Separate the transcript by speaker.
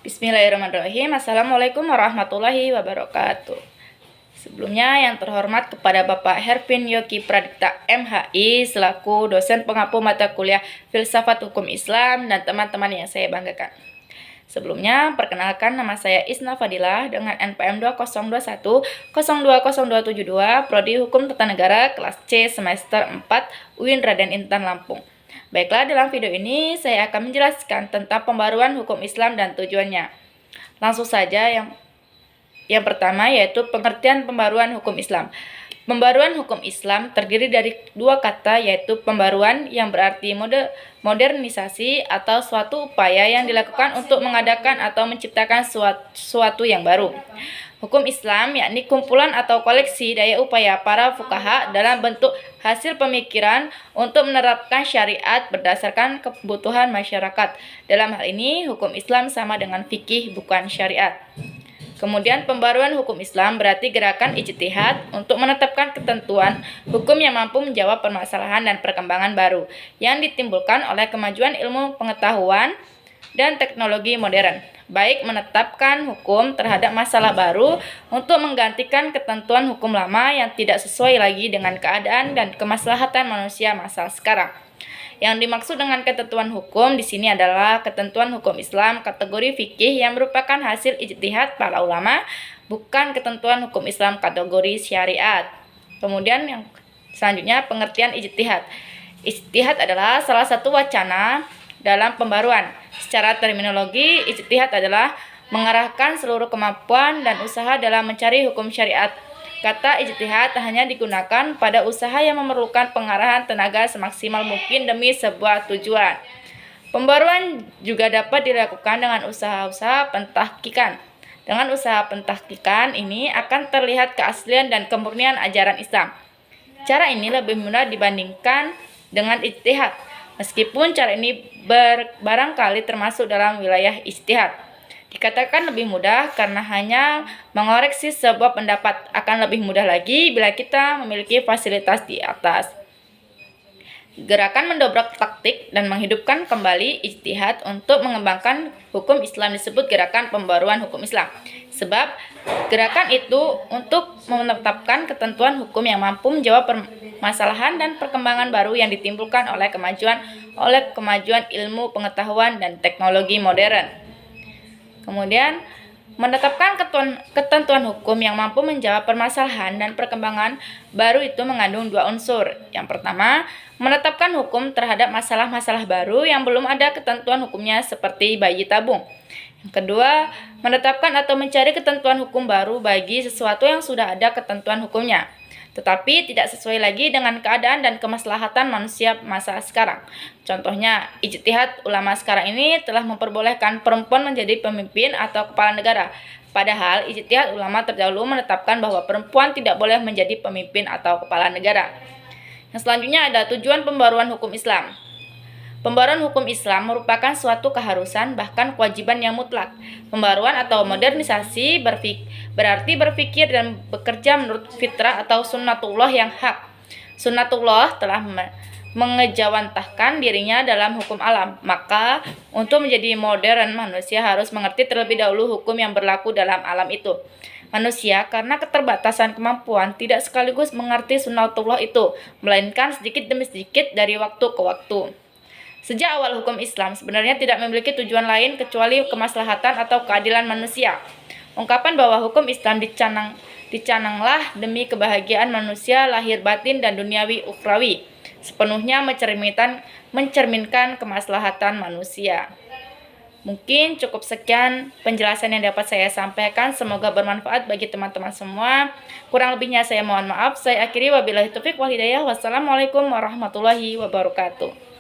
Speaker 1: Bismillahirrahmanirrahim. Assalamualaikum warahmatullahi wabarakatuh. Sebelumnya yang terhormat kepada Bapak Hervin Yogi Pradipta MHI selaku dosen pengampu mata kuliah Filsafat Hukum Islam dan teman-teman yang saya banggakan. Sebelumnya, perkenalkan nama saya Isna Fadilah dengan NPM 2021 020272 Prodi Hukum Tata Negara kelas C semester 4 UIN Raden Intan Lampung. Baiklah, dalam video ini saya akan menjelaskan tentang pembaruan hukum Islam dan tujuannya. Langsung saja yang pertama yaitu pengertian pembaruan hukum Islam. Pembaruan hukum Islam terdiri dari dua kata yaitu pembaruan yang berarti modernisasi atau suatu upaya yang dilakukan untuk mengadakan atau menciptakan suatu yang baru. Hukum Islam yakni kumpulan atau koleksi daya upaya para fuqaha dalam bentuk hasil pemikiran untuk menerapkan syariat berdasarkan kebutuhan masyarakat. Dalam hal ini, hukum Islam sama dengan fikih bukan syariat. Kemudian pembaruan hukum Islam berarti gerakan ijtihad untuk menetapkan ketentuan hukum yang mampu menjawab permasalahan dan perkembangan baru yang ditimbulkan oleh kemajuan ilmu pengetahuan dan teknologi modern, baik menetapkan hukum terhadap masalah baru untuk menggantikan ketentuan hukum lama yang tidak sesuai lagi dengan keadaan dan kemaslahatan manusia masa sekarang. Yang dimaksud dengan ketentuan hukum di sini adalah ketentuan hukum Islam kategori fikih yang merupakan hasil ijtihad para ulama, bukan ketentuan hukum Islam kategori syariat. Kemudian yang selanjutnya pengertian ijtihad. Ijtihad adalah salah satu wacana dalam pembaruan. Secara terminologi, ijtihad adalah mengarahkan seluruh kemampuan dan usaha dalam mencari hukum syariat. Kata ijtihad hanya digunakan pada usaha yang memerlukan pengarahan tenaga semaksimal mungkin demi sebuah tujuan. Pembaruan juga dapat dilakukan dengan usaha-usaha pentahqiqan. Dengan usaha pentahqiqan ini akan terlihat keaslian dan kemurnian ajaran Islam. Cara ini lebih mudah dibandingkan dengan ijtihad, meskipun cara ini barangkali termasuk dalam wilayah ijtihad. Dikatakan lebih mudah karena hanya mengoreksi sebuah pendapat, akan lebih mudah lagi bila kita memiliki fasilitas di atas. Gerakan mendobrak taktik dan menghidupkan kembali ijtihad untuk mengembangkan hukum Islam disebut gerakan pembaruan hukum Islam. Sebab gerakan itu untuk menetapkan ketentuan hukum yang mampu menjawab permasalahan dan perkembangan baru yang ditimbulkan oleh kemajuan ilmu pengetahuan dan teknologi modern. Kemudian, menetapkan ketentuan hukum yang mampu menjawab permasalahan dan perkembangan baru itu mengandung dua unsur. Yang pertama, menetapkan hukum terhadap masalah-masalah baru yang belum ada ketentuan hukumnya seperti bayi tabung. Yang kedua, menetapkan atau mencari ketentuan hukum baru bagi sesuatu yang sudah ada ketentuan hukumnya, tetapi tidak sesuai lagi dengan keadaan dan kemaslahatan manusia masa sekarang. Contohnya, ijtihad ulama sekarang ini telah memperbolehkan perempuan menjadi pemimpin atau kepala negara. Padahal ijtihad ulama terdahulu menetapkan bahwa perempuan tidak boleh menjadi pemimpin atau kepala negara. Yang selanjutnya ada tujuan pembaruan hukum Islam. Pembaruan hukum Islam merupakan suatu keharusan bahkan kewajiban yang mutlak. Pembaruan atau modernisasi berarti berpikir dan bekerja menurut fitrah atau sunnatullah yang hak. Sunnatullah telah mengejawantahkan dirinya dalam hukum alam. Maka untuk menjadi modern, manusia harus mengerti terlebih dahulu hukum yang berlaku dalam alam itu. Manusia karena keterbatasan kemampuan tidak sekaligus mengerti sunnatullah itu, melainkan sedikit demi sedikit dari waktu ke waktu. Sejak awal hukum Islam sebenarnya tidak memiliki tujuan lain kecuali kemaslahatan atau keadilan manusia. Ungkapan bahwa hukum Islam dicananglah demi kebahagiaan manusia lahir batin dan duniawi ukhrawi, sepenuhnya mencerminkan kemaslahatan manusia. Mungkin cukup sekian penjelasan yang dapat saya sampaikan. Semoga bermanfaat bagi teman-teman semua. Kurang lebihnya saya mohon maaf. Saya akhiri wabillahi taufiq wal hidayah. Wassalamualaikum warahmatullahi wabarakatuh.